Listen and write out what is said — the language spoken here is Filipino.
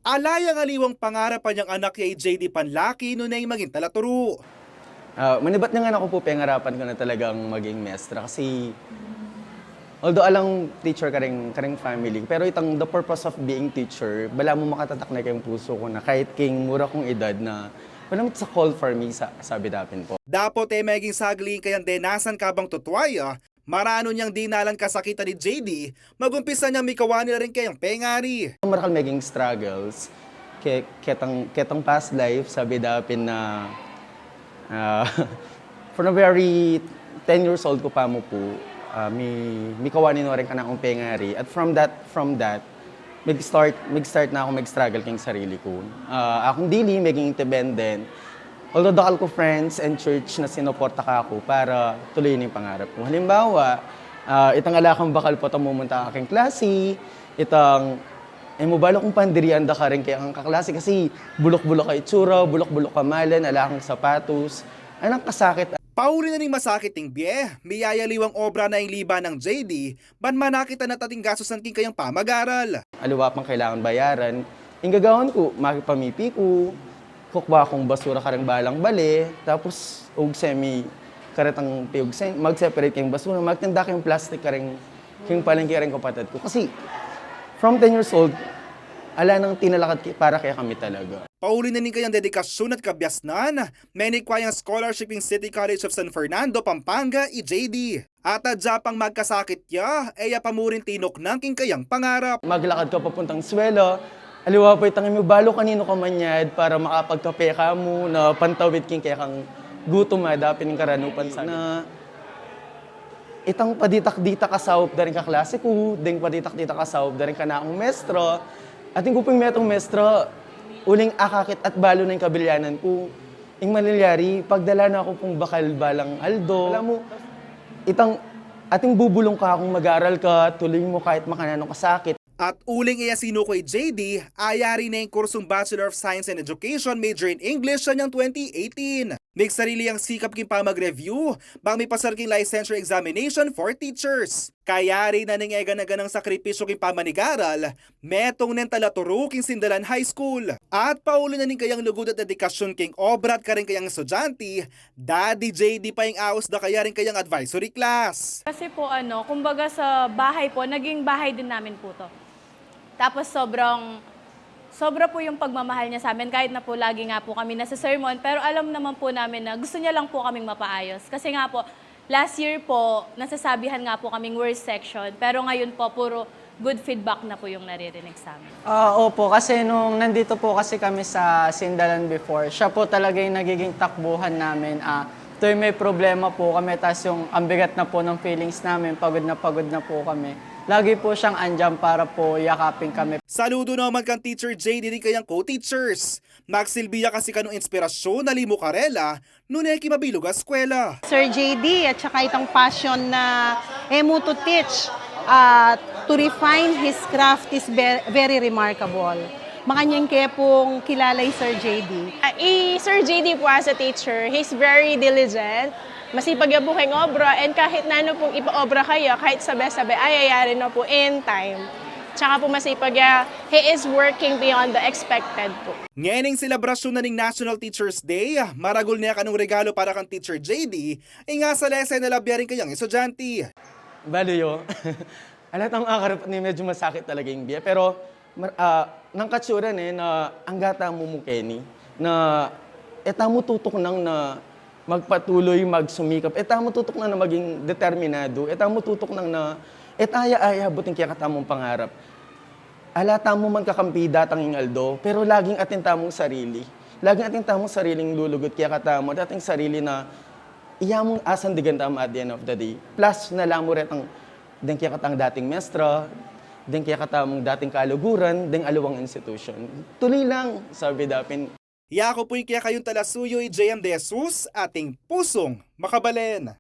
Alayang aliwang pangarap pa niyang anak kay JD Panlaki noon ay maging talaturo. Maniba't na nga ako po, pangarapan ko na talagang maging mestra kasi although alang teacher ka rin family, pero itang the purpose of being teacher, bala mo makatatak na kayong puso ko na kahit king mura kong edad na wala mo sa call for me, sabi dapin po. Dapat ay maging sagling kayang denasan kabang tutwaya, marano niyang dinalan kasakitan ni JD, magumpisa niyang mikawani na rin kayang pengari. Marakal maging struggles, ketang past life, sabi dapin na from a very 10 years old ko pa mo po, may kawanin na rin ka na akong pengari. At from that, mag-start na ako mag-struggle kayong sarili ko. Akong dili, maging independent. Although dakal ko friends and church na sinuporta ka ako para tuloyin yung pangarap ko. Halimbawa, itang alakang bakal po itang mumunta aking klase, mubalo kong pandirian da ka rin kaya ang kaklase kasi bulok-bulok ka itsura, bulok-bulok ka malan, alakang sapatos. Anong kasakit? Pauli na ning masakit ng biye, miyayaliwang obra na yung liba ng JD, ban manakita na tating gasos ng king kayang pamag-aral. Aliwa pang kailangan bayaran. Yung gagawin ko, makipamipi ko, kukwa kong basura ka rin balang bali, tapos semi karetang piyog, mag-separate kayong basura, magtinda kayong plastic ka rin, kayong palengke rin kapatid ko. Kasi from 10 years old, ala nang tinalakad para kaya kami talaga. Pauli na ning kayang dedikasyon at kabyasnan, may nikwayang scholarship ng City College of San Fernando, Pampanga, JD. At adyapang magkasakit ya, ay pamurin tinok ng king kayang pangarap. Maglakad ka papuntang swelo, aliwa po itang balo kanino ka manyad para makapagkape ka mo na pantawid king kaya kang gutom dapin ng karanupan sa na itang paditak-dita ka saop da rin ka klase ko, ding paditak-dita ka saop da rin ka na akong mestro. At yung kuping metong mestro, uling akakit at balo na yung kabilyanan ko. Yung manilyari, pagdala na ako pong bakal balang Aldo. Alam mo, ating bubulong ka kung mag-aaral ka, tuloy mo kahit makananong kasakit. At uling iya sinukoy JD, ayari na yung kursong Bachelor of Science and Education major in English sa niyang 2018. May sarili ang sikap king pa mag-review, bang may pasarking licensure examination for teachers. Kayari na ning egan-agan ng sakripisyo king pamanigaral, metong nen talaturo king Sindalan High School. At paulo na ning kayang lugod at dedikasyon king obra at karing kayang estudyante, Daddy JD pa yung aos da kaya rin kayang advisory class. Kasi po kumbaga sa bahay po, naging bahay din namin po to. Tapos sobra po yung pagmamahal niya sa amin, kahit na po lagi nga po kami nasa sermon, pero alam naman po namin na gusto niya lang po kaming mapaayos. Kasi nga po, last year po, nasasabihan nga po kaming worst section, pero ngayon po, puro good feedback na po yung naririnig sa amin. Opo, kasi nung nandito po kasi kami sa Sindalan before, siya po talaga yung nagiging takbuhan namin. Tuwing may problema po kami, tapos yung ambigat na po ng feelings namin, pagod na po kami. Lagi po siyang andyan para po yakapin kami. Saludo naman kang Teacher JD din kayang co-teachers. Magsilbiya kasi kanong inspirasyon na Limo Carela, nunay kimabilog a eskwela. Sir JD at saka itong passion na emo to teach, to refine his craft is very remarkable. Makanyang kaya pong kilalay Sir JD. Sir JD po as a teacher, he's very diligent. Masipag yung buking obra, and kahit na ano pong ipa-obra kayo, kahit sabi-sabi, ayayari na po in time. Tsaka po masipag he is working beyond the expected po. Ngening selebrasyon na ning National Teachers Day, maragol niya kanong regalo para kang Teacher JD, nga sa lesson na labya rin kayang estudyante. Balo yun. Alatang akarap ni medyo masakit talaga yung biya. Pero nang katsuran na ang gata mo mukeni, na mo tutok nang na magpatuloy, magsumikap. Mo tutok na maging determinado. Mo tutok nang na aya-aya buting kaya katamong pangarap. Alata mo man kakampi datang yung Aldo, pero laging atinta mong sarili. Laging atinta mong sariling lulugot kaya katamo. Dating sarili na iya mong asan digan tama at the end of the day. Plus, nalaman mo rin ang din kaya katang dating mestra, din kaya katamong dating kaluguran, din aluwang institution. Tuloy lang, sabi dapin. Yako po yung kaya kayong talasuyo JM De Jesus, ating pusong makabalen.